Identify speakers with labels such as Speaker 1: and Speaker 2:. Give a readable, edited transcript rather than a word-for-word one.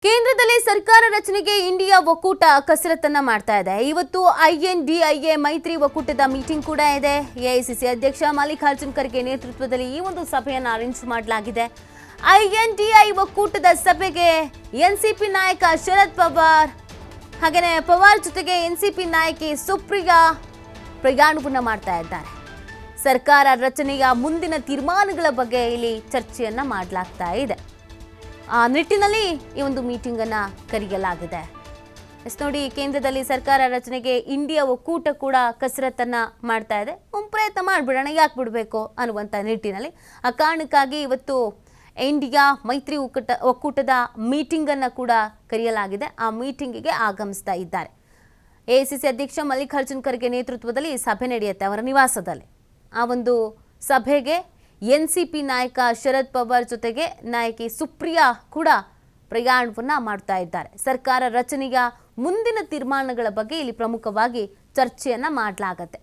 Speaker 1: ಕೇಂದ್ರದಲ್ಲಿ ಸರ್ಕಾರ ರಚನೆಗೆ ಇಂಡಿಯಾ ಒಕ್ಕೂಟ ಕಸರತ್ತನ್ನ ಮಾಡ್ತಾ ಇದೆ. ಇವತ್ತು INDIA ಮೈತ್ರಿ ಒಕ್ಕೂಟದ ಮೀಟಿಂಗ್ ಕೂಡ ಇದೆ. AICC ಅಧ್ಯಕ್ಷ ಮಲ್ಲಿಕಾರ್ಜುನ್ ಖರ್ಗೆ ನೇತೃತ್ವದಲ್ಲಿ ಈ ಒಂದು ಸಭೆಯನ್ನು ಅರೇಂಜ್ ಮಾಡಲಾಗಿದೆ. INDI ಒಕ್ಕೂಟದ ಸಭೆಗೆ NCP ನಾಯಕ ಶರದ್ ಪವಾರ್ ಹಾಗೇನೇ ಪವಾರ್ ಜೊತೆಗೆ NCP ನಾಯಕಿ ಸುಪ್ರಿಯಾ ಪ್ರಯಾಣವನ್ನ ಮಾಡ್ತಾ ಇದ್ದಾರೆ. ಸರ್ಕಾರ ರಚನೆಯ ಮುಂದಿನ ತೀರ್ಮಾನಗಳ ಬಗ್ಗೆ ಇಲ್ಲಿ ಚರ್ಚೆಯನ್ನ ಮಾಡಲಾಗ್ತಾ ಇದೆ. ಆ ನಿಟ್ಟಿನಲ್ಲಿ ಈ ಒಂದು ಮೀಟಿಂಗ್ ಅನ್ನ ಕರೆಯಲಾಗಿದೆ. ನೋಡಿ, ಕೇಂದ್ರದಲ್ಲಿ ಸರ್ಕಾರ ರಚನೆಗೆ ಇಂಡಿಯಾ ಒಕ್ಕೂಟ ಕೂಡ ಕಸರತ್ತನ್ನ ಮಾಡ್ತಾ ಇದೆ. ಪ್ರಯತ್ನ ಮಾಡ್ಬಿಡೋಣ, ಯಾಕೆ ಬಿಡಬೇಕು ಅನ್ನುವಂಥ ನಿಟ್ಟಿನಲ್ಲಿ ಆ ಕಾರಣಕ್ಕಾಗಿ ಇವತ್ತು ಇಂಡಿಯಾ ಮೈತ್ರಿ ಒಕ್ಕೂಟದ ಮೀಟಿಂಗ್ ಅನ್ನ ಕೂಡ ಕರೆಯಲಾಗಿದೆ. ಆ ಮೀಟಿಂಗಿಗೆ ಆಗಮಿಸ್ತಾ ಇದ್ದಾರೆ. AICC ಅಧ್ಯಕ್ಷ ಮಲ್ಲಿಕಾರ್ಜುನ್ ಖರ್ಗೆ ನೇತೃತ್ವದಲ್ಲಿ ಸಭೆ ನಡೆಯುತ್ತೆ ಅವರ ನಿವಾಸದಲ್ಲಿ. ಆ ಒಂದು ಸಭೆಗೆ NCP ನಾಯಕ ಶರದ್ ಪವಾರ್ ಜೊತೆಗೆ ನಾಯಕಿ ಸುಪ್ರಿಯಾ ಕೂಡ ಪ್ರಯಾಣವನ್ನ ಮಾಡ್ತಾ ಇದ್ದಾರೆ. ಸರ್ಕಾರ ರಚನೆಯ ಮುಂದಿನ ತೀರ್ಮಾನಗಳ ಬಗ್ಗೆ ಇಲ್ಲಿ ಪ್ರಮುಖವಾಗಿ ಚರ್ಚೆಯನ್ನ ಮಾಡಲಾಗುತ್ತೆ.